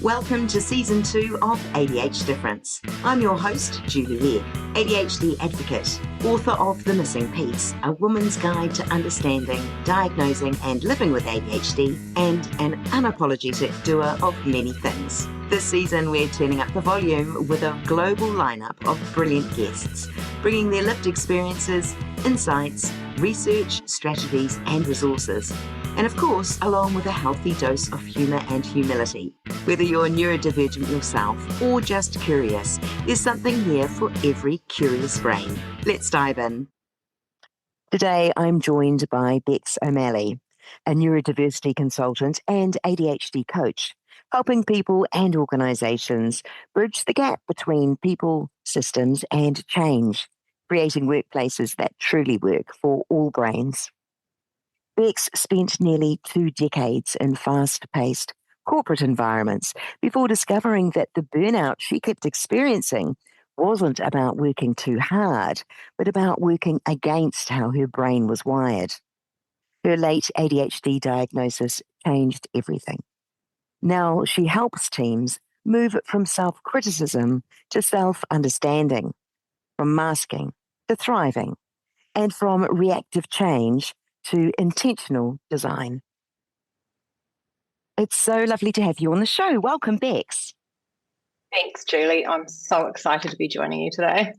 Welcome to Season 2 of ADHD Difference. I'm your host, Julie Legg, ADHD advocate, author of The Missing Piece, a woman's guide to understanding, diagnosing and living with ADHD, and an unapologetic doer of many things. This season, we're turning up the volume with a global lineup of brilliant guests, bringing their lived experiences, insights, research, strategies and resources. And of course, along with a healthy dose of humour and humility. Whether you're neurodivergent yourself or just curious, there's something here for every curious brain. Let's dive in. Today, I'm joined by Bex O'Malley, a neurodiversity consultant and ADHD coach, helping people and organisations bridge the gap between people, systems and change, creating workplaces that truly work for all brains. Bex spent nearly 2 decades in fast-paced corporate environments before discovering that the burnout she kept experiencing wasn't about working too hard, but about working against how her brain was wired. Her late ADHD diagnosis changed everything. Now she helps teams move from self-criticism to self-understanding, from masking to thriving, and from reactive change to intentional design. It's so lovely to have you on the show. Welcome, Bex. Thanks, Julie. I'm so excited to be joining you today.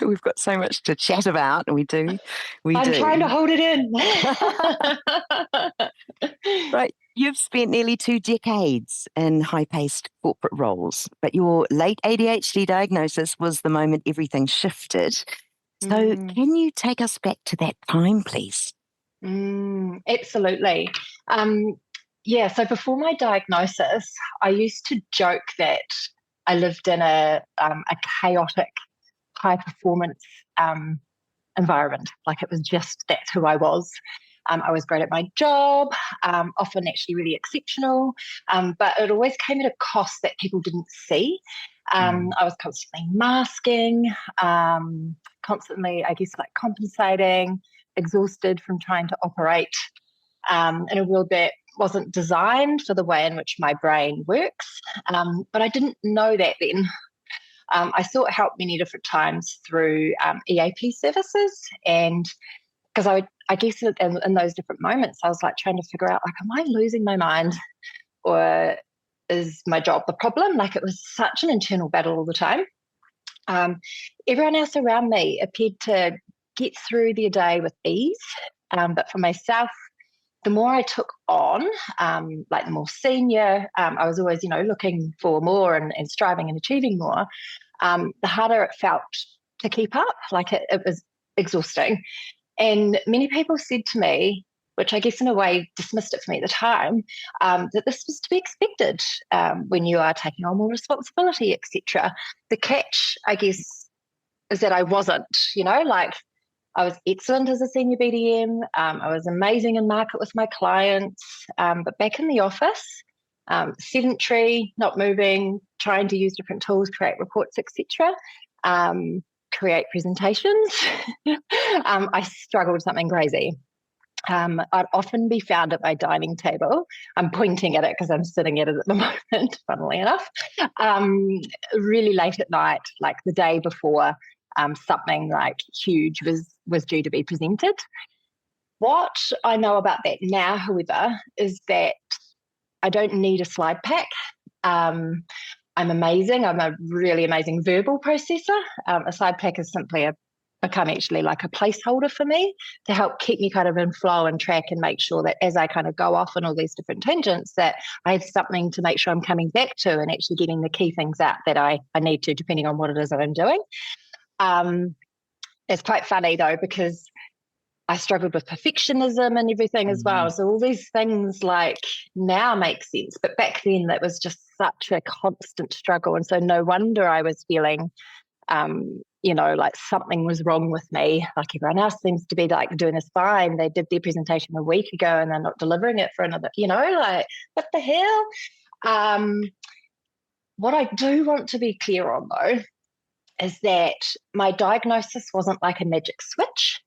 We've got so much to chat about. We do. I'm trying to hold it in. Right. You've spent nearly 2 decades in high-paced corporate roles, but your late ADHD diagnosis was the moment everything shifted. So can you take us back to that time, please? Absolutely. So before my diagnosis, I used to joke that I lived in a chaotic, high-performance environment. Like it was just, that's who I was. I was great at my job, often actually really exceptional, but it always came at a cost that people didn't see. I was constantly masking, constantly, compensating, exhausted from trying to operate in a world that wasn't designed for the way in which my brain works. But I didn't know that then. I sought help many different times through EAP services, and because I guess in those different moments, I was like trying to figure out, like, am I losing my mind or is my job the problem? Like, it was such an internal battle all the time. Everyone else around me appeared to get through their day with ease. But for myself, the more I took on, like the more senior, I was always, looking for more and striving and achieving more, the harder it felt to keep up. Like it was exhausting. And many people said to me, which I guess in a way dismissed it for me at the time, that this was to be expected when you are taking on more responsibility, etc. The catch, I guess, is that I wasn't, like I was excellent as a senior BDM. I was amazing in market with my clients, but back in the office, sedentary, not moving, trying to use different tools, create reports, etc., create presentations, I struggled with something crazy. I'd often be found at my dining table. I'm pointing at it because I'm sitting at it at the moment, funnily enough, really late at night, like the day before something like huge was due to be presented. What I know about that now, however, is that I don't need a slide pack. I'm amazing. I'm a really amazing verbal processor. A slide pack is simply become actually like a placeholder for me to help keep me kind of in flow and track and make sure that as I kind of go off on all these different tangents, that I have something to make sure I'm coming back to and actually getting the key things out that I need to, depending on what it is that I'm doing. It's quite funny though, because I struggled with perfectionism and everything as well. So all these things like now make sense, but back then that was just such a constant struggle. And so no wonder I was feeling, like something was wrong with me. Like everyone else seems to be like doing this fine. They did their presentation a week ago and they're not delivering it for another, like what the hell? What I do want to be clear on though, is that my diagnosis wasn't like a magic switch.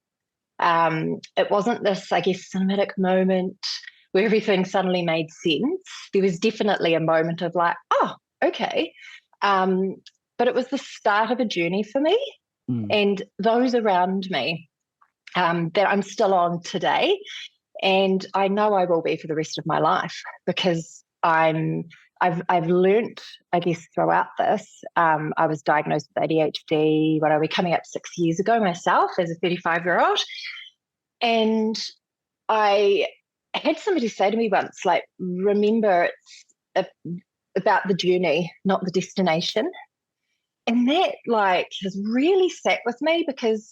It wasn't this, I guess, cinematic moment where everything suddenly made sense. There was definitely a moment of like, oh, okay. But it was the start of a journey for me and those around me that I'm still on today. And I know I will be for the rest of my life because I've learnt, I guess, throughout this. I was diagnosed with ADHD, what are we, coming up 6 years ago myself as a 35-year-old. And I had somebody say to me once, like, remember, it's about the journey, not the destination. And that, like, has really sat with me because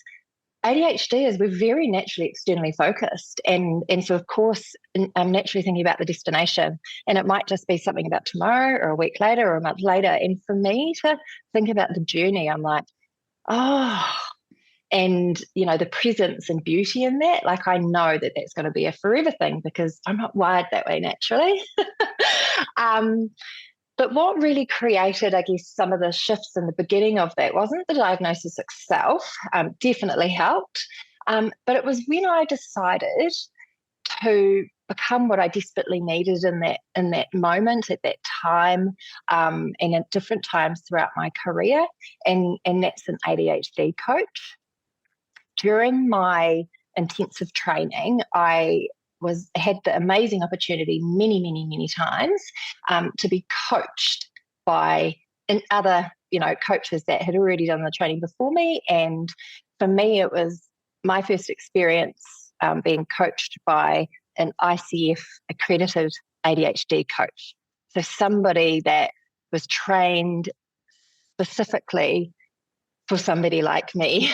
ADHD is, we're very naturally externally focused. And so, of course, I'm naturally thinking about the destination. And it might just be something about tomorrow or a week later or a month later. And for me to think about the journey, I'm like, oh, and, you know, the presence and beauty in that, like, I know that that's going to be a forever thing because I'm not wired that way naturally. But what really created, I guess, some of the shifts in the beginning of that wasn't the diagnosis itself, definitely helped, but it was when I decided to become what I desperately needed in that moment, at that time, and at different times throughout my career, and that's an ADHD coach. During my intensive training, I had the amazing opportunity many times to be coached by other, you know, coaches that had already done the training before me. And for me, it was my first experience being coached by an ICF accredited ADHD coach. So somebody that was trained specifically for somebody like me.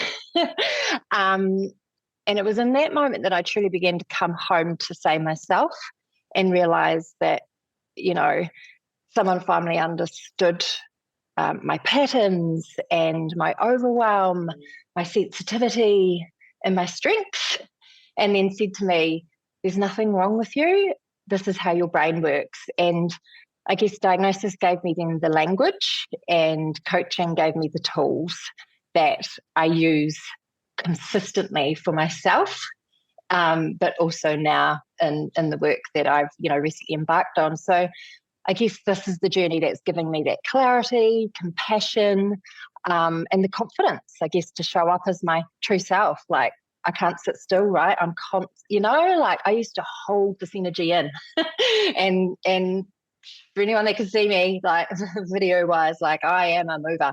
And it was in that moment that I truly began to come home to say myself and realize that, you know, someone finally understood my patterns and my overwhelm, my sensitivity and my strengths, and then said to me, there's nothing wrong with you. This is how your brain works. And I guess diagnosis gave me then the language, and coaching gave me the tools that I use consistently for myself, but also now in the work that I've, you know, recently embarked on. So I guess this is the journey that's giving me that clarity, compassion, and the confidence, I guess, to show up as my true self. Like, I can't sit still, right? You know, like, I used to hold this energy in and for anyone that can see me, like, video wise, like, I am a mover.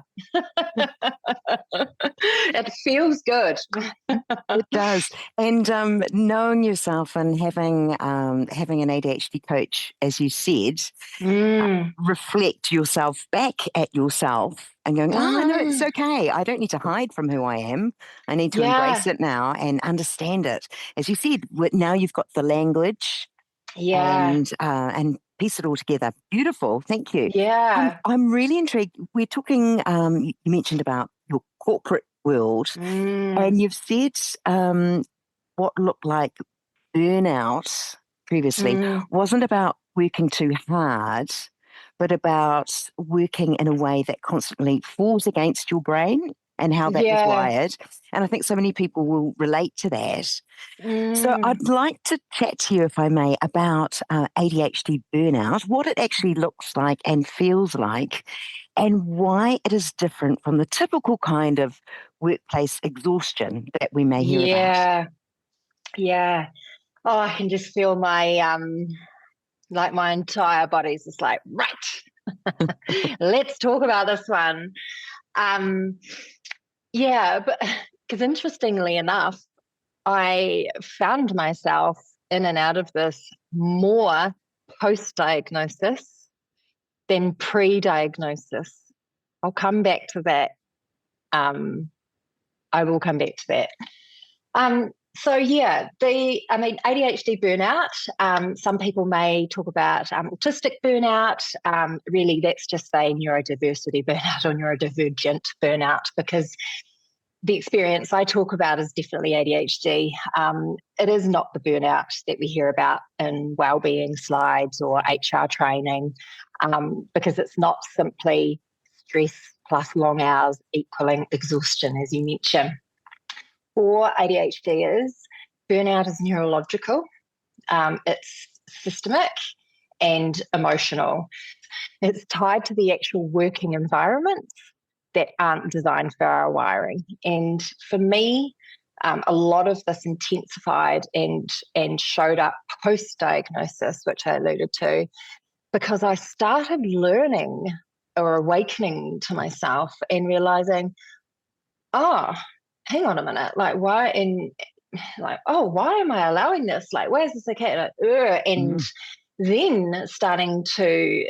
It feels good. It does. And knowing yourself and having an ADHD coach, as you said, reflect yourself back at yourself and going, oh, no, it's okay. I don't need to hide from who I am. I need to embrace it now and understand it. As you said, now you've got the language and piece it all together. Beautiful. Thank you. Yeah. I'm really intrigued. We're talking, you mentioned about your corporate world, and you've said what looked like burnout previously wasn't about working too hard, but about working in a way that constantly falls against your brain and how that was wired. And I think so many people will relate to that. So I'd like to chat to you, if I may, about ADHD burnout, what it actually looks like and feels like, and why it is different from the typical kind of workplace exhaustion that we may hear about. Yeah. Oh, I can just feel my like my entire body's just like, right, let's talk about this one. But because interestingly enough, I found myself in and out of this more post-diagnosis than pre-diagnosis. I'll come back to that. I will come back to that. ADHD burnout, some people may talk about autistic burnout. Really, that's just saying neurodiversity burnout or neurodivergent burnout, because the experience I talk about is definitely ADHD. It is not the burnout that we hear about in wellbeing slides or HR training, because it's not simply stress plus long hours equaling exhaustion, as you mentioned. For ADHD burnout is neurological. It's systemic and emotional. It's tied to the actual working environments that aren't designed for our wiring. And for me, a lot of this intensified and showed up post-diagnosis, which I alluded to, because I started learning or awakening to myself and realizing, oh, hang on a minute, like why why am I allowing this? Like, where's this okay? And then starting to,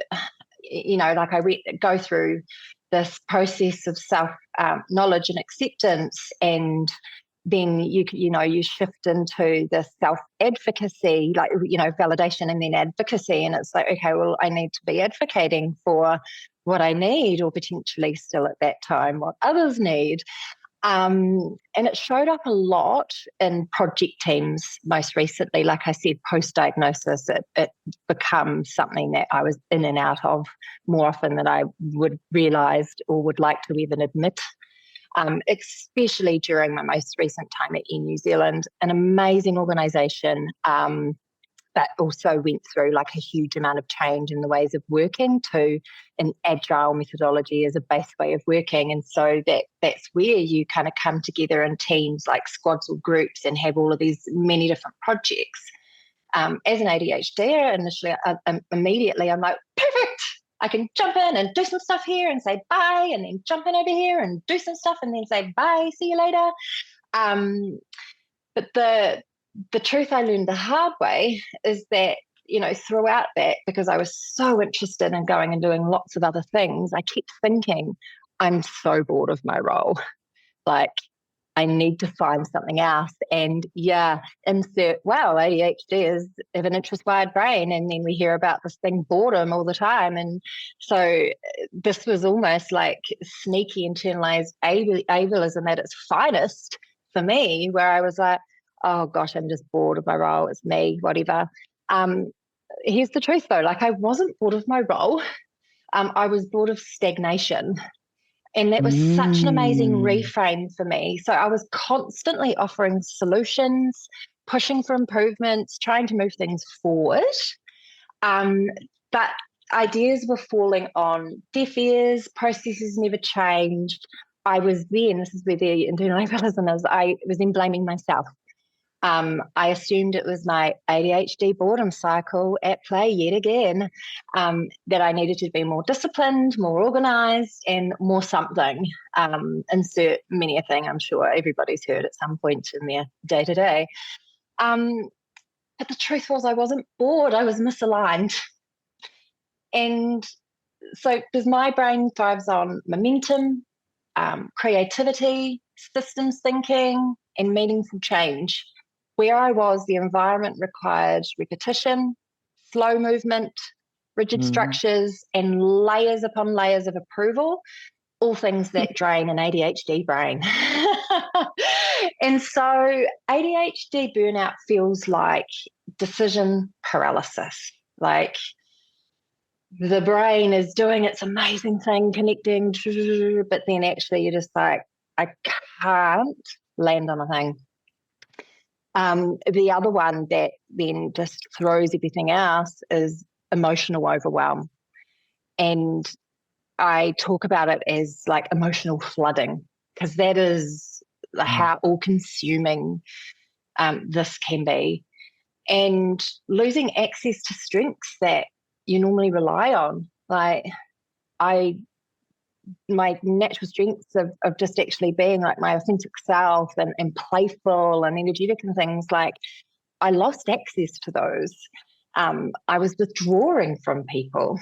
like I go through this process of self knowledge and acceptance, and then you shift into the self advocacy, like validation and then advocacy, and it's like, okay, well, I need to be advocating for what I need, or potentially still at that time what others need. And it showed up a lot in project teams most recently. Like I said, post-diagnosis, it becomes something that I was in and out of more often than I would realised or would like to even admit, especially during my most recent time at Air New Zealand, an amazing organisation, but also went through like a huge amount of change in the ways of working to an agile methodology as a base way of working. And so that's where you kind of come together in teams like squads or groups and have all of these many different projects. As an ADHD, initially, immediately I'm like, perfect, I can jump in and do some stuff here and say bye, and then jump in over here and do some stuff and then say bye, see you later. But the truth I learned the hard way is that, throughout that, because I was so interested in going and doing lots of other things, I kept thinking, I'm so bored of my role. Like, I need to find something else. And insert, ADHD is of an interest-wired brain. And then we hear about this thing, boredom, all the time. And so this was almost like sneaky internalized ableism at its finest for me, where I was like, oh gosh, I'm just bored of my role. It's me, whatever. Here's the truth though, like I wasn't bored of my role. I was bored of stagnation. And that was such an amazing reframe for me. So I was constantly offering solutions, pushing for improvements, trying to move things forward. But ideas were falling on deaf ears, processes never changed. This is where the internal ableism is, I was then blaming myself. I assumed it was my ADHD boredom cycle at play yet again, that I needed to be more disciplined, more organised, and more something. Insert many a thing I'm sure everybody's heard at some point in their day-to-day. But the truth was I wasn't bored, I was misaligned. And so because my brain thrives on momentum, creativity, systems thinking, and meaningful change. Where I was, the environment required repetition, slow movement, rigid structures, and layers upon layers of approval, all things that drain an ADHD brain. And so ADHD burnout feels like decision paralysis. Like the brain is doing its amazing thing, connecting, but then actually you're just like, I can't land on a thing. The other one that then just throws everything else is emotional overwhelm. And I talk about it as like emotional flooding, because that is how all-consuming this can be. And losing access to strengths that you normally rely on. Like my natural strengths of just actually being like my authentic self and playful and energetic and things, like I lost access to those. I was withdrawing from people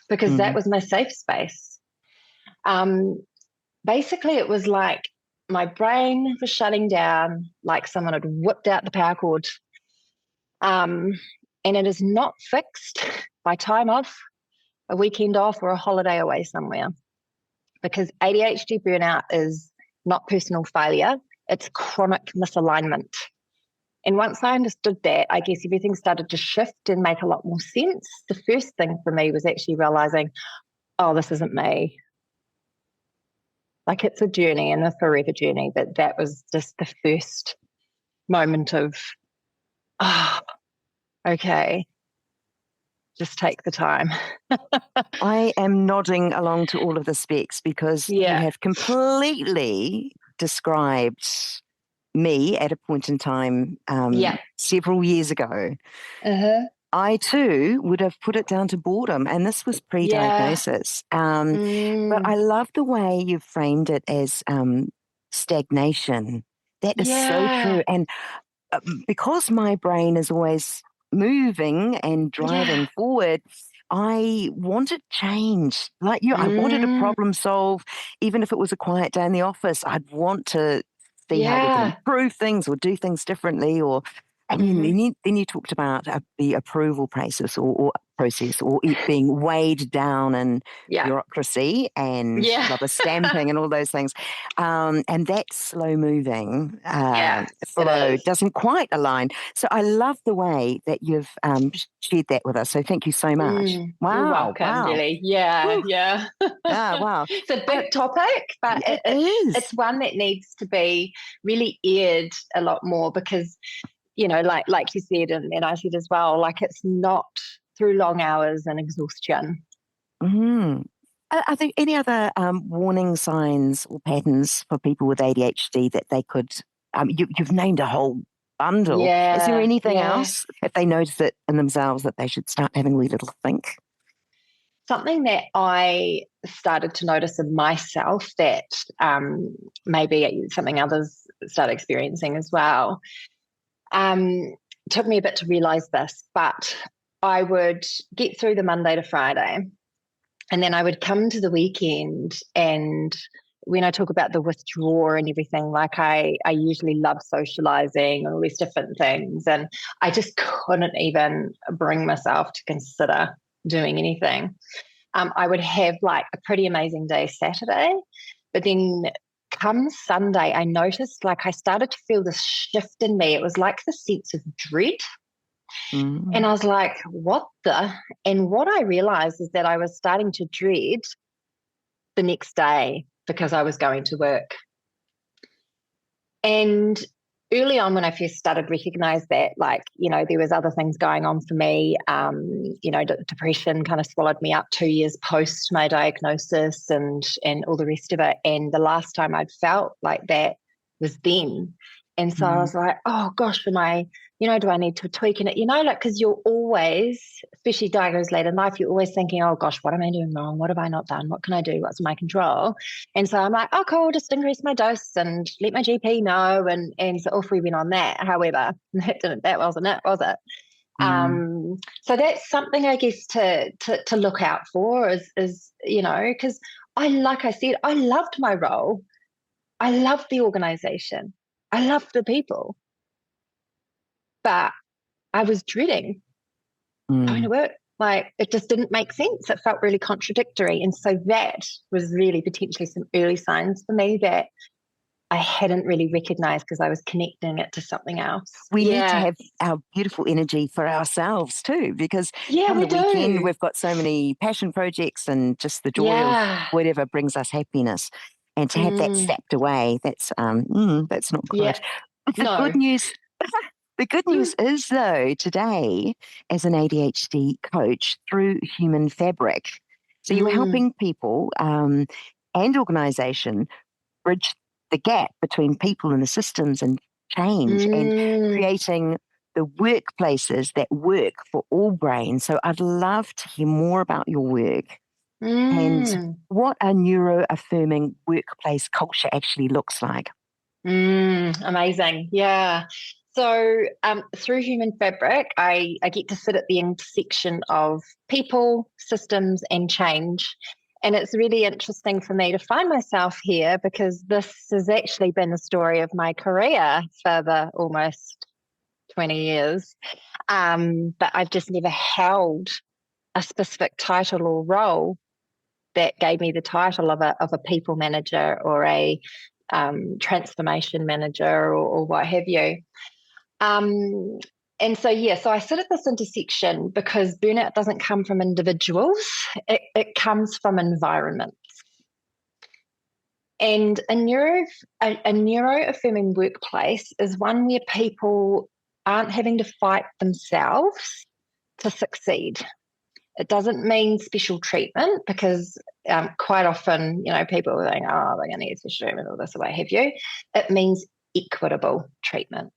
because that was my safe space. Basically, it was like my brain was shutting down, like someone had whipped out the power cord. And it is not fixed by time off, a weekend off, or a holiday away somewhere. Because ADHD burnout is not personal failure, it's chronic misalignment. And once I understood that, I guess everything started to shift and make a lot more sense. The first thing for me was actually realizing, oh, this isn't me. Like it's a journey and a forever journey, but that was just the first moment of, Okay. Just take the time. I am nodding along to all of the specs because you Yeah. have completely described me at a point in time several years ago. Uh-huh. I too would have put it down to boredom, and this was pre-diagnosis. But I love the way you've framed it as stagnation. That is so true. And because my brain is always moving and driving forward, I wanted change. Like you, I wanted to problem solve. Even if it was a quiet day in the office, I'd want to see how we can improve things or do things differently. Or and then you talked about the approval process or process, or it being weighed down in bureaucracy and rubber stamping and all those things. And that slow moving flow doesn't quite align. So I love the way that you've shared that with us. So thank you so much. Wow. You're welcome, Julie. Yeah, Woo. yeah. Wow. It's a big topic, but it is. It's one that needs to be really aired a lot more because, like you said, and I said as well, like it's not through long hours and exhaustion. Mm. Are there any other warning signs or patterns for people with ADHD that they could, you've named a whole bundle. Is there anything else, if they notice it in themselves, that they should start having a wee little think? Something that I started to notice in myself that maybe something others start experiencing as well. Took me a bit to realize this, but I would get through the Monday to Friday, and then I would come to the weekend, and when I talk about the withdrawal and everything, like I usually love socializing and all these different things, and I just couldn't even bring myself to consider doing anything. I would have like a pretty amazing day Saturday, but then come Sunday, I noticed like I started to feel this shift in me. It was like the sense of dread. And I was like, what the? And what I realized is that I was starting to dread the next day because I was going to work. And early on when I first started recognize that, like, there was other things going on for me, depression kind of swallowed me up 2 years post my diagnosis and all the rest of it. And the last time I'd felt like that was then. And so I was like, oh gosh, do I need to tweak it? Because you're always, especially diagnosed late in life, you're always thinking, oh gosh, what am I doing wrong? What have I not done? What can I do? What's in my control? And so I'm like, oh cool, just increase my dose and let my GP know. And so off we went on that. However, that wasn't it, was it? So that's something I guess to look out for is because like I said, I loved my role. I loved the organization. I loved the people, but I was dreading going to work. Like it just didn't make sense. It felt really contradictory. And so that was really potentially some early signs for me that I hadn't really recognized because I was connecting it to something else. We need to have our beautiful energy for ourselves too, because on the weekend we've got so many passion projects and just the joy of whatever brings us happiness. And to have that sapped away, that's not good. Yeah. But the good news is, though, today, as an ADHD coach through Human Fabric, so you're helping people and organisation bridge the gap between people and the systems and change and creating the workplaces that work for all brains. So I'd love to hear more about your work. And what a neuro-affirming workplace culture actually looks like. Amazing. Yeah. So through Human Fabric, I get to sit at the intersection of people, systems, and change. And it's really interesting for me to find myself here because this has actually been the story of my career for the almost 20 years. But I've just never held a specific title or role that gave me the title of a people manager or a transformation manager or what have you. And so I sit at this intersection because burnout doesn't come from individuals, it comes from environments. And a neuro-affirming workplace is one where people aren't having to fight themselves to succeed. It doesn't mean special treatment, because quite often, people are saying, oh, they're going to get special treatment or this or what have you. It means equitable treatment.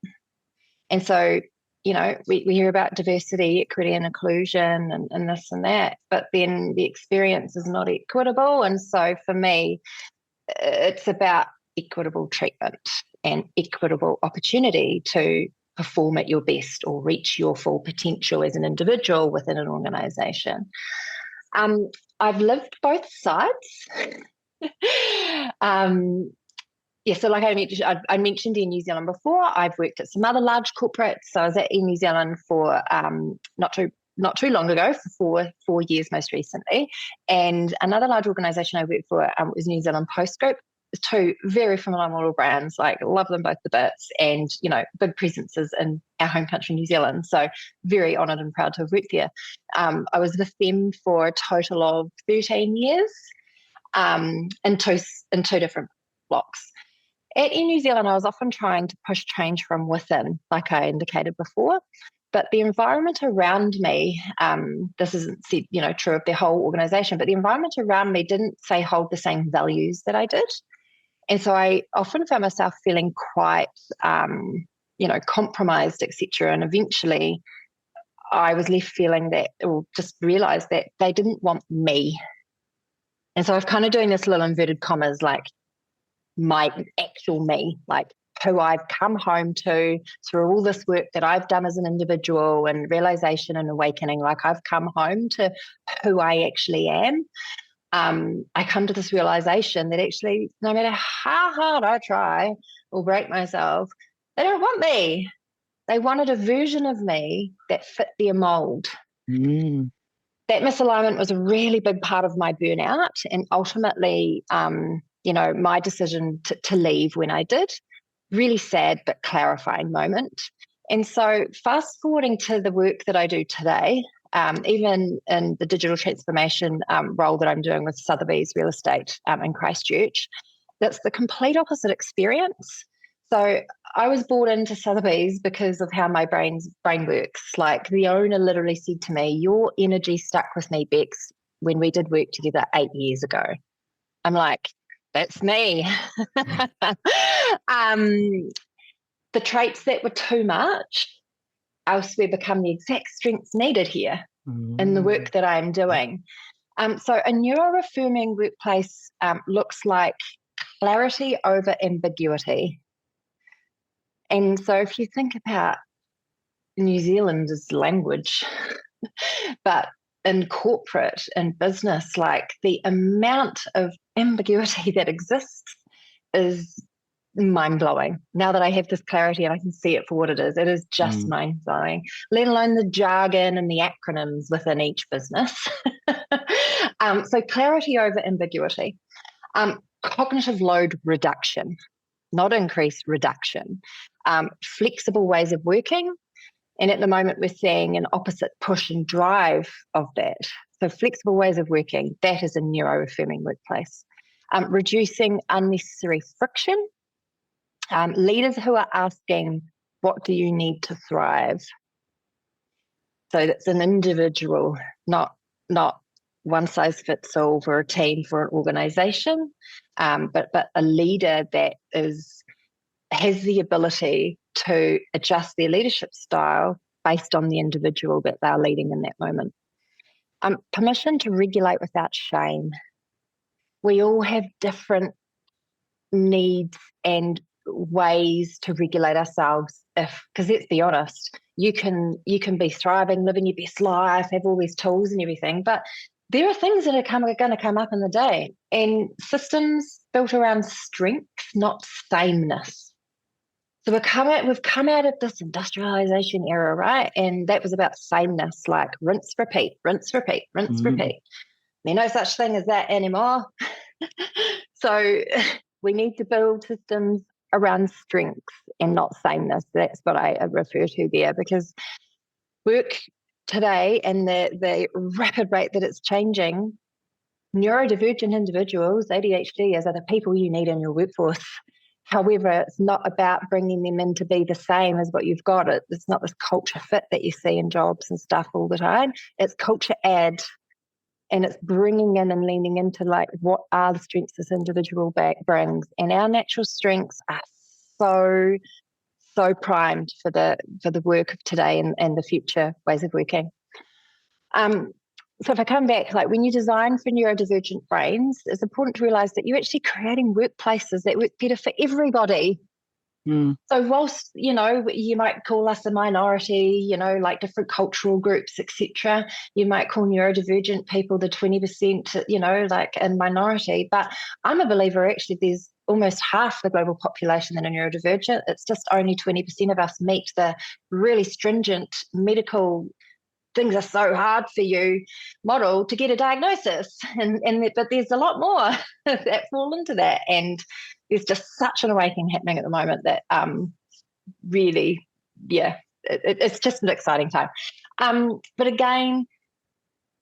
And so, we hear about diversity, equity, and inclusion and this and that, but then the experience is not equitable. And so for me, it's about equitable treatment and equitable opportunity to perform at your best or reach your full potential as an individual within an organisation. I've lived both sides. So like I mentioned in New Zealand before, I've worked at some other large corporates. So I was in New Zealand for not too long ago, for 4 years most recently. And another large organisation I worked for was New Zealand Post Group. Two very phenomenal brands, like love them both to bits, and big presences in our home country, New Zealand. So very honoured and proud to have worked there. I was with them for a total of 13 years, in two different blocks. In New Zealand, I was often trying to push change from within, like I indicated before. But the environment around me, this isn't true of the whole organisation, but the environment around me didn't say hold the same values that I did. And so I often found myself feeling quite, compromised, etc. And eventually I was left feeling that, or just realised that they didn't want me. And so I was kind of doing this little inverted commas, like my actual me, like who I've come home to through all this work that I've done as an individual and realisation and awakening. Like I've come home to who I actually am. I come to this realisation that actually, no matter how hard I try or break myself, they don't want me. They wanted a version of me that fit their mould. Mm. That misalignment was a really big part of my burnout, and ultimately, my decision to leave when I did. Really sad but clarifying moment. And so fast forwarding to the work that I do today, even in the digital transformation role that I'm doing with Sotheby's Real Estate in Christchurch, that's the complete opposite experience. So I was brought into Sotheby's because of how my brain works. Like the owner literally said to me, your energy stuck with me, Bex, when we did work together 8 years ago. I'm like, that's me. The traits that were too much elsewhere become the exact strengths needed here in the work that I'm doing. So a neuro-affirming workplace looks like clarity over ambiguity. And so if you think about New Zealand's language, but in corporate and business, like the amount of ambiguity that exists is mind-blowing. Now that I have this clarity and I can see it for what it is just mind-blowing, let alone the jargon and the acronyms within each business. So clarity over ambiguity. Cognitive load reduction, not increase, reduction. Flexible ways of working. And at the moment, we're seeing an opposite push and drive of that. So flexible ways of working, that is a neuro-affirming workplace. Reducing unnecessary friction. Leaders who are asking, what do you need to thrive? So that's an individual, not one size fits all for a team, for an organisation, but a leader that has the ability to adjust their leadership style based on the individual that they're leading in that moment. Permission to regulate without shame. We all have different needs and ways to regulate ourselves, because let's be honest, you can be thriving, living your best life, have all these tools and everything, but there are things that are going to come up in the day, and systems built around strength, not sameness. So we've come out of this industrialization era, right? And that was about sameness, like rinse, repeat, rinse, repeat, rinse, repeat. There's no such thing as that anymore. So we need to build systems around strengths and not sameness. That's what I refer to there, because work today and the rapid rate that it's changing, neurodivergent individuals, ADHD, are the people you need in your workforce. However, it's not about bringing them in to be the same as what you've got. It's not this culture fit that you see in jobs and stuff all the time. It's culture add, and it's bringing in and leaning into like what are the strengths this individual brings. And our natural strengths are so primed for the work of today and the future ways of working. So if I come back, like when you design for neurodivergent brains, it's important to realize that you're actually creating workplaces that work better for everybody. So whilst, you know, you might call us a minority, you know, like different cultural groups, etc., you might call neurodivergent people the 20%, you know, like a minority. But I'm a believer actually there's almost half the global population that are neurodivergent. It's just only 20% of us meet the really stringent medical things are so hard for you model to get a diagnosis. But there's a lot more that fall into that. And there's just such an awakening happening at the moment that really, it's just an exciting time. But again,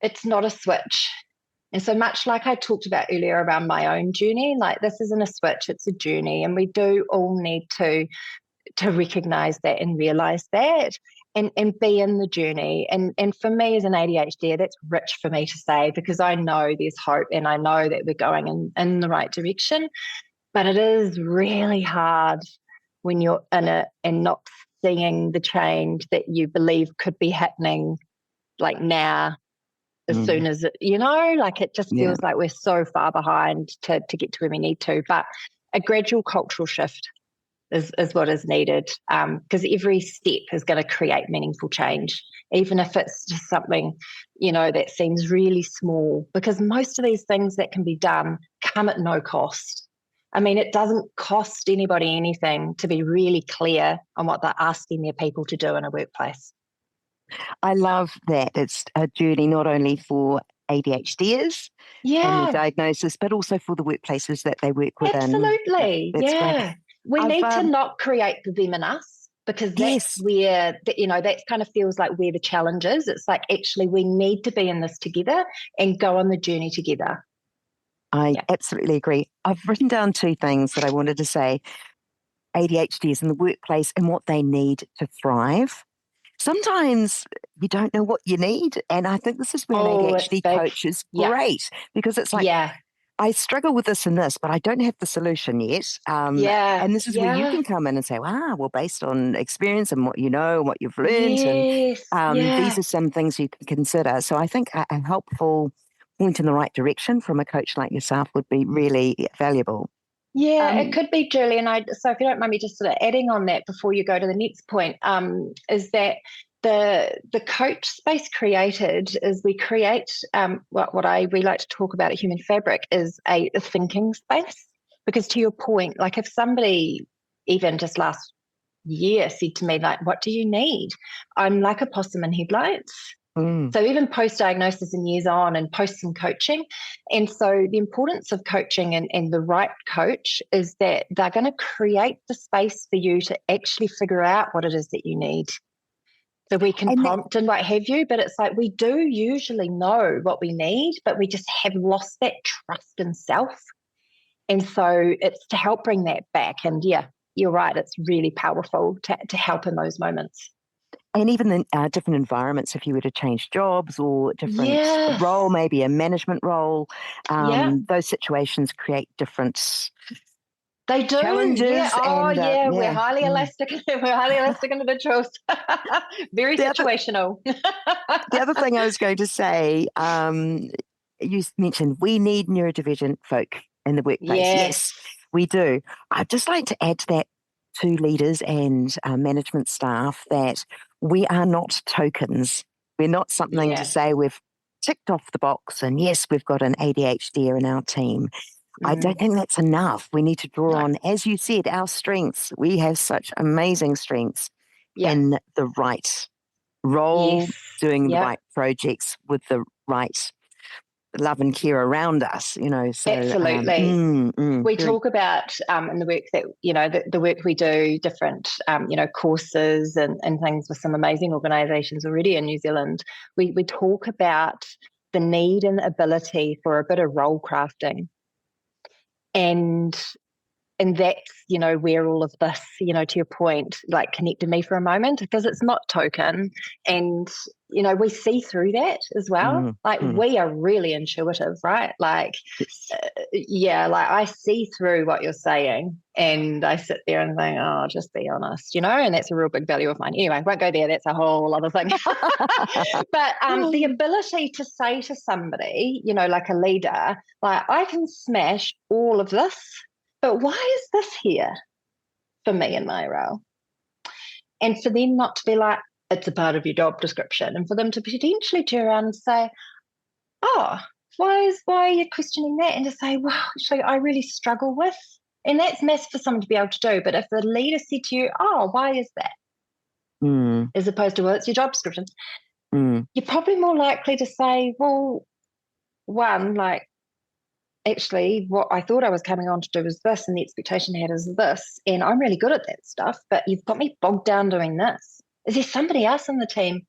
it's not a switch. And so much like I talked about earlier around my own journey, like this isn't a switch, it's a journey. And we do all need to recognize that and realize that. And be in the journey. And for me as an ADHD, that's rich for me to say because I know there's hope and I know that we're going in the right direction. But it is really hard when you're in it and not seeing the change that you believe could be happening like now as soon as, you know, like it just feels like we're so far behind to get to where we need to. But a gradual cultural shift is what is needed because every step is going to create meaningful change, even if it's just something, you know, that seems really small, because most of these things that can be done come at no cost. I mean, it doesn't cost anybody anything to be really clear on what they're asking their people to do in a workplace. I love that. It's a journey not only for ADHDers and their diagnosis, but also for the workplaces that they work within. Absolutely. That's great. We need to not create the them and us because that's where, you know, that kind of feels like where the challenge is. It's like, actually, we need to be in this together and go on the journey together. I absolutely agree. I've written down two things that I wanted to say. ADHDers in the workplace and what they need to thrive. Sometimes you don't know what you need. And I think this is where an ADHD coach is great because it's like, I struggle with this and this, but I don't have the solution yet. And this is where you can come in and say, wow, well, based on experience and what you know and what you've learned, and these are some things you can consider. So I think a helpful point in the right direction from a coach like yourself would be really valuable. It could be, Julie. And so if you don't mind me just sort of adding on that before you go to the next point, is that the coach space created is we create what we like to talk about at Human Fabric is a thinking space. Because to your point, like if somebody even just last year said to me, like, what do you need? I'm like a possum in headlights. So even post-diagnosis and years on and post some coaching. And so the importance of coaching and the right coach is that they're going to create the space for you to actually figure out what it is that you need. So we can prompt and what have you, but it's like we do usually know what we need, but we just have lost that trust in self. And so it's to help bring that back. And you're right, it's really powerful to help in those moments. And even in different environments, if you were to change jobs or different role, maybe a management role, those situations create different they do. challenges. We're highly elastic. We're highly elastic individuals. Very situational. The other thing I was going to say, you mentioned we need neurodivergent folk in the workplace. Yes, we do. I'd just like to add to that to leaders and management staff that we are not tokens. We're not something to say we've ticked off the box and yes, we've got an ADHD in our team. I don't think that's enough. We need to draw on, as you said, our strengths. We have such amazing strengths in the right role, doing the right projects with the right love and care around us, you know. So absolutely. We talk about in the work that, you know, the work we do, different, you know, courses and things with some amazing organisations already in New Zealand. We talk about the need and ability for a bit of role crafting. And And that's, where all of this, to your point, like connected me for a moment, because it's not token. And, we see through that as well. We are really intuitive, right? Like, like I see through what you're saying, and I sit there and think, oh, just be honest, and that's a real big value of mine. Anyway, won't go there. That's a whole other thing. But the ability to say to somebody, like a leader, like, I can smash all of this, but why is this here for me in my role? And for them not to be like, it's a part of your job description, and for them to potentially turn around and say, oh, why are you questioning that? And to say, well, actually, I really struggle with, and that's massive for someone to be able to do. But if the leader said to you, oh, why is that? As opposed to, well, it's your job description, you're probably more likely to say, well, one, like, actually, what I thought I was coming on to do was this, and the expectation I had is this, and I'm really good at that stuff, but you've got me bogged down doing this. Is there somebody else in the team,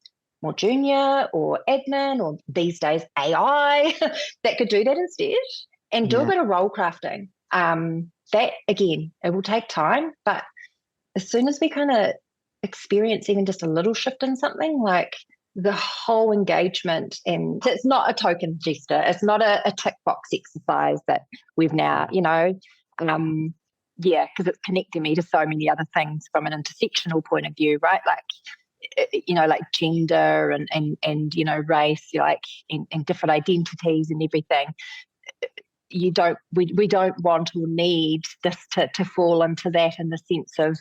more junior or admin or these days AI, that could do that instead and do a bit of role crafting? That, again, it will take time, but as soon as we kind of experience even just a little shift in something, like, the whole engagement, and it's not a token gesture, it's not a tick box exercise that we've now, because it's connecting me to so many other things from an intersectional point of view, right? Like, like gender and race, like, and different identities and everything. We don't want or need this to fall into that, in the sense of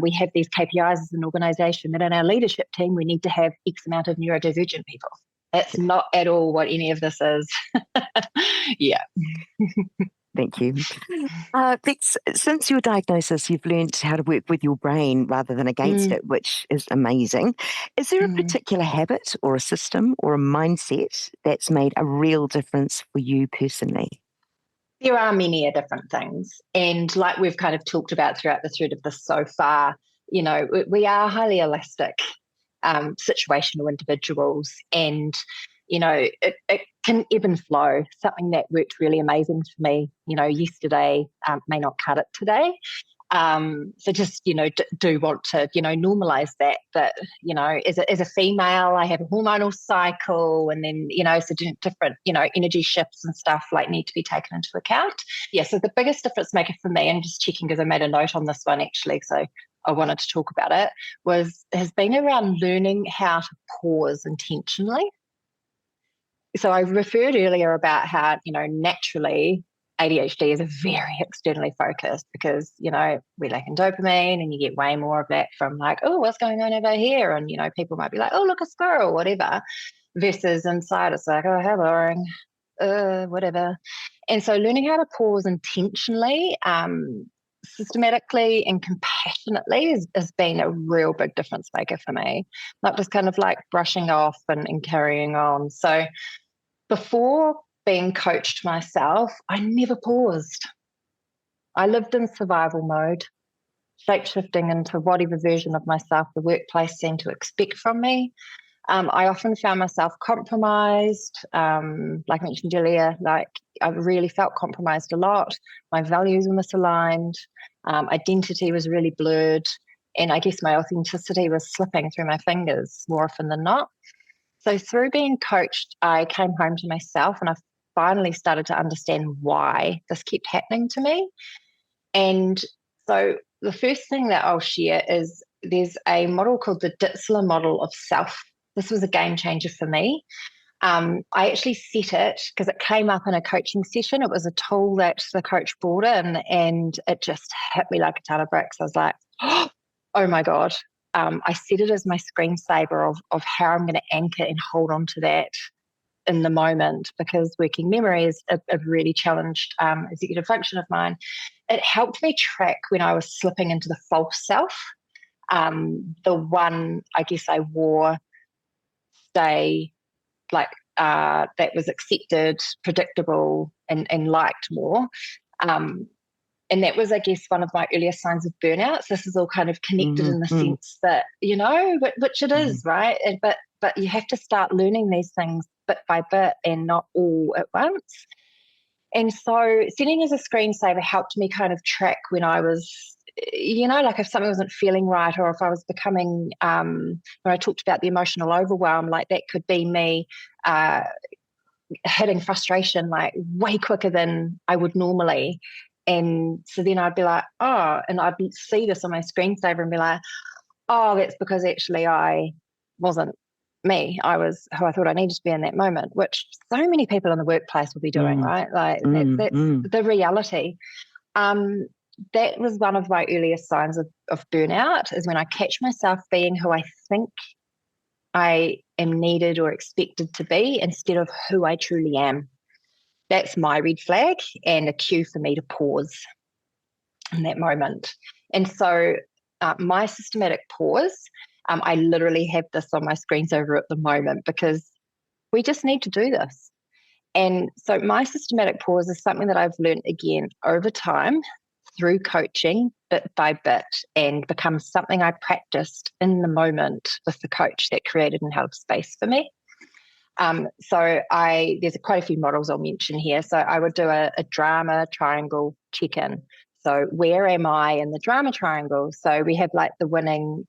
we have these KPIs as an organisation that in our leadership team we need to have X amount of neurodivergent people. That's not at all what any of this is. Yeah. Thank you. Bex, since your diagnosis, you've learned how to work with your brain rather than against it, which is amazing. Is there a particular habit or a system or a mindset that's made a real difference for you personally? There are many different things. And like we've kind of talked about throughout the thread of this so far, we are highly elastic, situational individuals. And, it can ebb and flow. Something that worked really amazing for me, yesterday may not cut it today. So just, do want to, normalise that, as a female, I have a hormonal cycle, and then, so different, energy shifts and stuff like need to be taken into account. Yeah. So the biggest difference maker for me, and just checking because I made a note on this one actually, so I wanted to talk about it, has been around learning how to pause intentionally. So I referred earlier about how, naturally ADHD is a very externally focused, because, we lack in dopamine, and you get way more of that from like, oh, what's going on over here? And, people might be like, oh, look, a squirrel, whatever, versus inside it's like, oh, how boring, whatever. And so learning how to pause intentionally, systematically and compassionately has been a real big difference maker for me, not just kind of like brushing off and carrying on. So before being coached myself, I never paused. I lived in survival mode, shape-shifting into whatever version of myself the workplace seemed to expect from me. I often found myself compromised, like I mentioned earlier, like I really felt compromised a lot. My values were misaligned, identity was really blurred, and I guess my authenticity was slipping through my fingers more often than not. So through being coached, I came home to myself, and I finally started to understand why this kept happening to me. And so the first thing that I'll share is there's a model called the Ditzler model of self. This was a game changer for me. I actually set it because it came up in a coaching session. It was a tool that the coach brought in, and it just hit me like a ton of bricks. I was like, oh my God. I set it as my screensaver of how I'm going to anchor and hold on to that in the moment, because working memory is a really challenged executive function of mine. It helped me track when I was slipping into the false self, the one I guess I wore, stay, like that was accepted, predictable, and liked more. And that was, I guess, one of my earliest signs of burnout. So this is all kind of connected in the sense that, which it is, right? But you have to start learning these things bit by bit and not all at once. And so setting as a screensaver helped me kind of track when I was, like if something wasn't feeling right, or if I was becoming, when I talked about the emotional overwhelm, like that could be me hitting frustration like way quicker than I would normally. And so then I'd be like, oh, and I'd see this on my screensaver and be like, oh, that's because actually I wasn't me. I was who I thought I needed to be in that moment, which so many people in the workplace will be doing, right? Like that's the reality. That was one of my earliest signs of burnout, is when I catch myself being who I think I am needed or expected to be instead of who I truly am. That's my red flag and a cue for me to pause in that moment. And so my systematic pause, I literally have this on my screensaver at the moment because we just need to do this. And so my systematic pause is something that I've learned again over time through coaching, bit by bit, and become something I practiced in the moment with the coach that created and held space for me. So there's quite a few models I'll mention here. So I would do a drama triangle check-in. So where am I in the drama triangle? So we have like the winning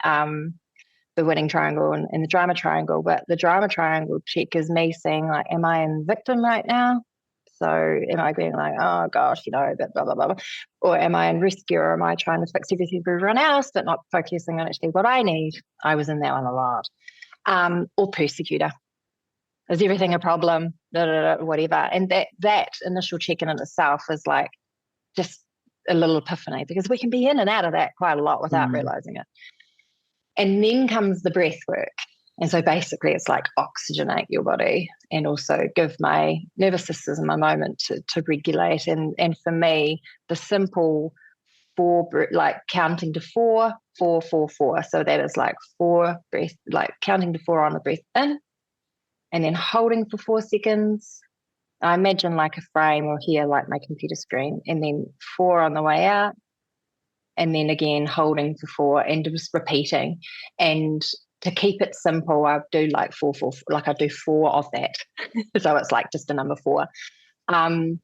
triangle and the drama triangle, but the drama triangle check is me saying like, am I in victim right now? So am I being like, oh gosh, but blah, blah, blah, blah. Or am I in rescue, or am I trying to fix everything for everyone else, but not focusing on actually what I need? I was in that one a lot. Or persecutor. Is everything a problem? Whatever. And that initial check-in in itself is like just a little epiphany, because we can be in and out of that quite a lot without realizing it. And then comes the breath work. And so basically it's like oxygenate your body and also give my nervous system a moment to regulate. And for me, the simple like counting to 4, 4, 4, 4. So that is like 4 breath, like counting to 4 on the breath in, and then holding for 4 seconds. I imagine like a frame, or here like my computer screen, and then 4 on the way out. And then again, holding for 4 and just repeating. And to keep it simple, I do like 4, 4, like I do 4 of that. So it's like just a number 4. And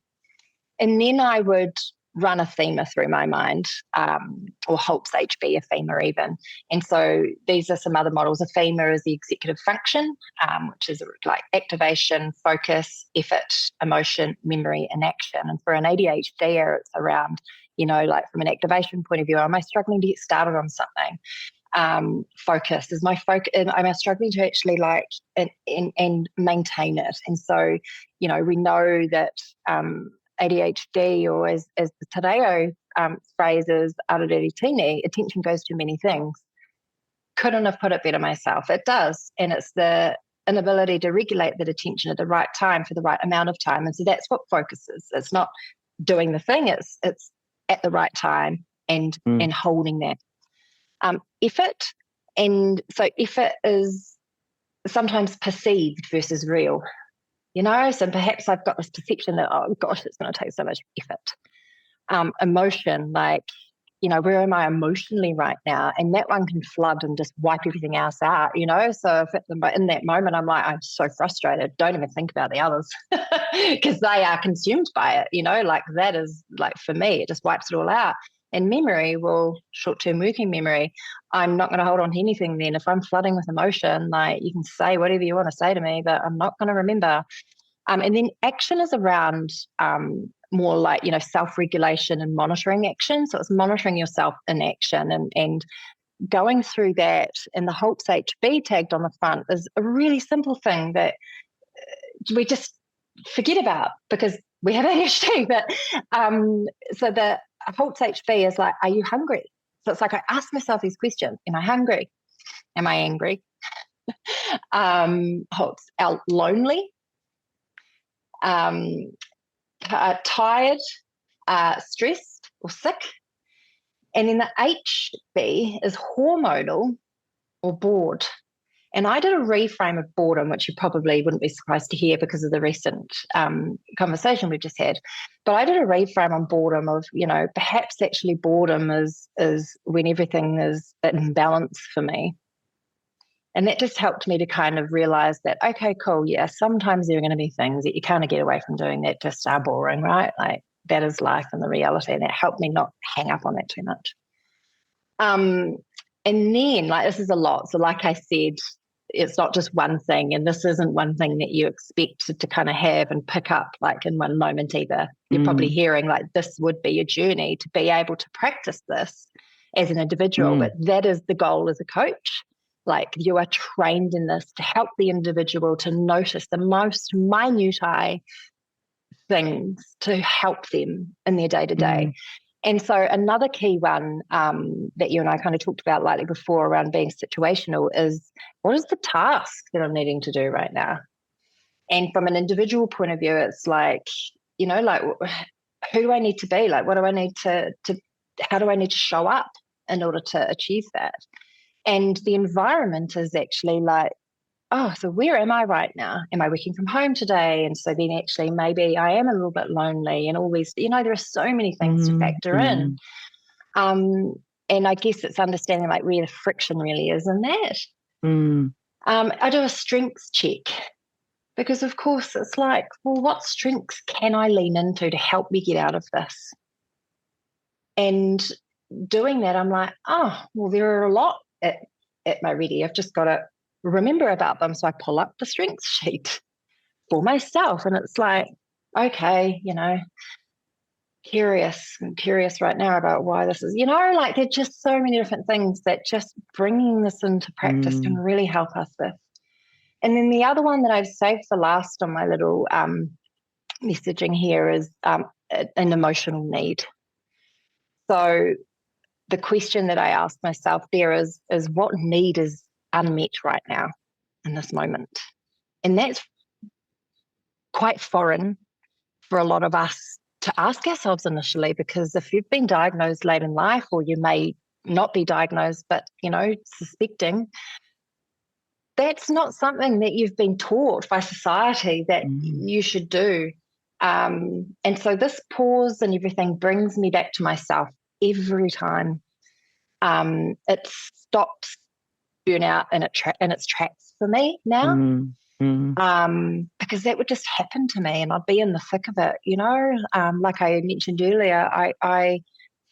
then I would run AFFEMA through my mind, or HALT-HB, AFFEMA even. And so these are some other models. AFFEMA is the executive function, which is like activation, focus, effort, emotion, memory, and action. And for an ADHDer, it's around, like from an activation point of view, am I struggling to get started on something? Focus is my focus. Am I struggling to actually like and maintain it? And so, we know that ADHD, or as the Tadeo phrase is, ararere-tini, attention goes to many things. Couldn't have put it better myself. It does. And it's the inability to regulate that attention at the right time for the right amount of time. And so that's what focus is. It's not doing the thing, it's at the right time and holding that. Effort. And so effort is sometimes perceived versus real. So perhaps I've got this perception that, oh gosh, it's going to take so much effort. Emotion, like, where am I emotionally right now? And that one can flood and just wipe everything else out, So if in that moment I'm like, I'm so frustrated, don't even think about the others because they are consumed by it, like that is like, for me, it just wipes it all out. And memory, short-term working memory, I'm not going to hold on to anything then. If I'm flooding with emotion, like you can say whatever you want to say to me, but I'm not going to remember. And then action is around more like, self-regulation and monitoring action. So it's monitoring yourself in action and going through that. And the HALT-HB tagged on the front is a really simple thing that we just forget about because we have ADHD. But so the HALT-HB is like, are you hungry? So it's like I ask myself these questions. Am I hungry? Am I angry? Lonely? Tired, stressed or sick. And then the HB is hormonal or bored. And I did a reframe of boredom, which you probably wouldn't be surprised to hear because of the recent conversation we just had. But I did a reframe on boredom of, perhaps actually boredom is when everything is in balance for me. And that just helped me to kind of realize that, okay, cool, yeah, sometimes there are going to be things that you kind of get away from doing that just are boring, right? Like that is life and the reality. And that helped me not hang up on that too much. And then, like, this is a lot. So like I said, it's not just one thing, and this isn't one thing that you expect to kind of have and pick up like in one moment either. You're probably hearing like this would be a journey to be able to practice this as an individual, but that is the goal as a coach. Like you are trained in this to help the individual to notice the most minutiae things to help them in their day-to-day. And so another key one that you and I kind of talked about lightly before around being situational is, what is the task that I'm needing to do right now? And from an individual point of view, it's like, you know, like who do I need to be? Like what do I need to how do I need to show up in order to achieve that? And the environment is actually like, oh, so where am I right now? Am I working from home today? And so then actually maybe I am a little bit lonely and all these, you know, there are so many things to factor in. And I guess it's understanding like where the friction really is in that. I do a strengths check because of course it's like, well, what strengths can I lean into to help me get out of this? And doing that, I'm like, oh, well, there are a lot at my ready. I've just got to remember about them. So I pull up the strengths sheet for myself and it's like, okay, you know, I'm curious right now about why this is, you know, like there's just so many different things that just bringing this into practice can really help us with. And then the other one that I've saved for last on my little messaging here is an emotional need. So the question that I ask myself there is what need is unmet right now in this moment? And that's quite foreign for a lot of us to ask ourselves initially, because if you've been diagnosed late in life, or you may not be diagnosed, but, you know, suspecting, that's not something that you've been taught by society that you should do. And so this pause and everything brings me back to myself every time. It stops burnout in its tracks for me now. Because that would just happen to me and I'd be in the thick of it, you know. Like I mentioned earlier, I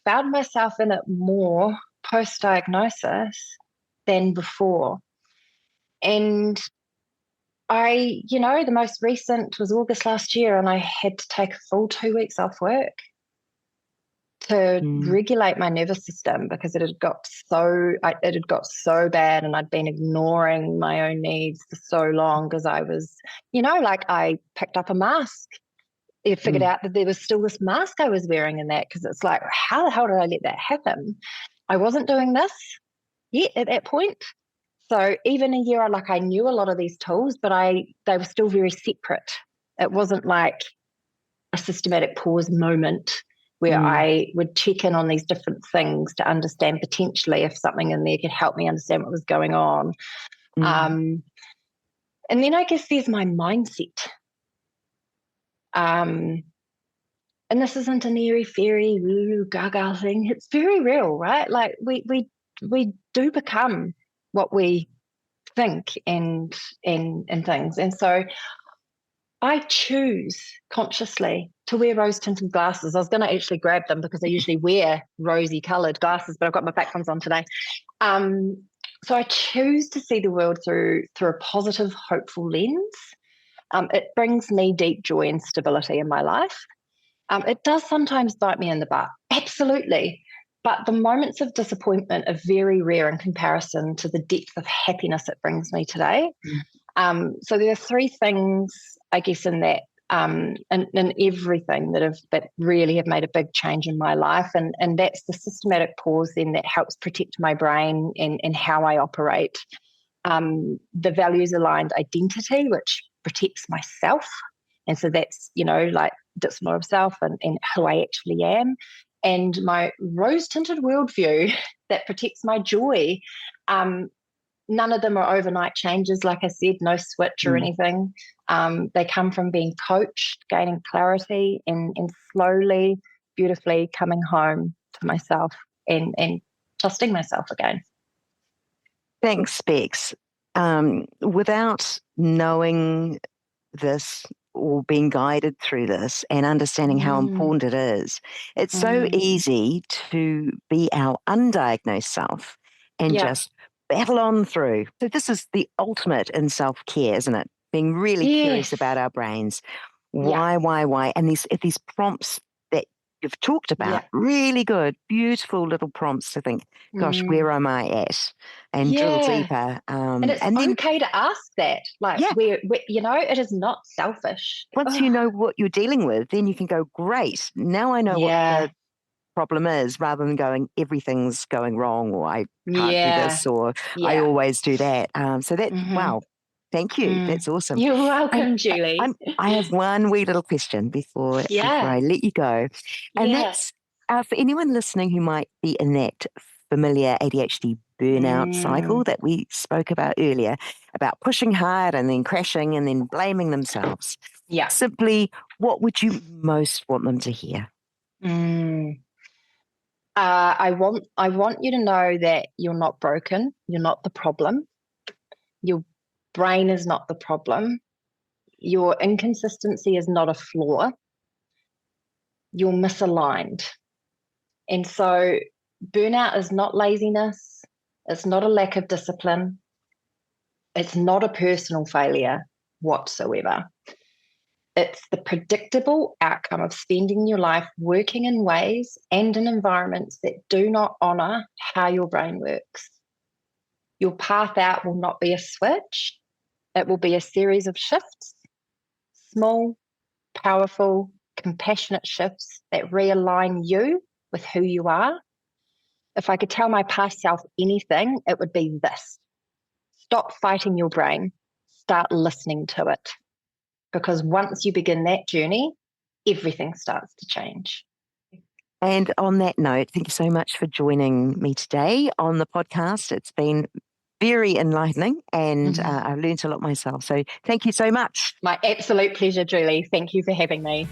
found myself in it more post-diagnosis than before. And I, you know, the most recent was August last year, and I had to take a full 2 weeks off work to regulate my nervous system because it had got so bad, and I'd been ignoring my own needs for so long because I was, you know, like I picked up a mask. I figured out that there was still this mask I was wearing in that, because it's like, how the hell did I let that happen? I wasn't doing this yet at that point. So even a year, I knew a lot of these tools, but they were still very separate. It wasn't like a systematic pause moment where I would check in on these different things to understand potentially if something in there could help me understand what was going on. And then I guess there's my mindset. And this isn't an airy-fairy, woo-gaga thing. It's very real, right? Like we do become what we think and things. And so I choose consciously to wear rose-tinted glasses. I was going to actually grab them because I usually wear rosy-coloured glasses, but I've got my black ones on today. So I choose to see the world through a positive, hopeful lens. It brings me deep joy and stability in my life. It does sometimes bite me in the butt, absolutely. But the moments of disappointment are very rare in comparison to the depth of happiness it brings me today. So there are three things, I guess, in that, in everything that really have made a big change in my life. And that's the systematic pause then that helps protect my brain and how I operate. The values-aligned identity, which protects myself. And so that's, like discipline of self and who I actually am. And my rose-tinted worldview that protects my joy. None of them are overnight changes, like I said, no switch or anything. They come from being coached, gaining clarity, and slowly, beautifully coming home to myself and trusting myself again. Thanks, Bex. without knowing this or being guided through this and understanding how important it is, it's so easy to be our undiagnosed self and just battle on through. So this is the ultimate in self-care, isn't it? Being really curious about our brains. Why? And these prompts that you've talked about, really good, beautiful little prompts to think, gosh, where am I at? And drill deeper. And it's okay to ask that. Like, where, it is not selfish. Once you know what you're dealing with, then you can go, great, now I know what the problem is, rather than going, everything's going wrong, or I can't do this, or I always do that. So that, wow. Thank you. That's awesome. You're welcome, Julie. I have one wee little question before I let you go. And that's for anyone listening who might be in that familiar ADHD burnout cycle that we spoke about earlier, about pushing hard and then crashing and then blaming themselves. Simply, what would you most want them to hear? I want you to know that you're not broken. You're not the problem. Your brain is not the problem. Your inconsistency is not a flaw. You're misaligned. And so burnout is not laziness. It's not a lack of discipline. It's not a personal failure whatsoever. It's the predictable outcome of spending your life working in ways and in environments that do not honour how your brain works. Your path out will not be a switch. It will be a series of shifts, small, powerful, compassionate shifts that realign you with who you are. If I could tell my past self anything, it would be this. Stop fighting your brain. Start listening to it. Because once you begin that journey, everything starts to change. And on that note, thank you so much for joining me today on the podcast. It's been very enlightening, and I've learned a lot myself. So thank you so much. My absolute pleasure, Julie. Thank you for having me.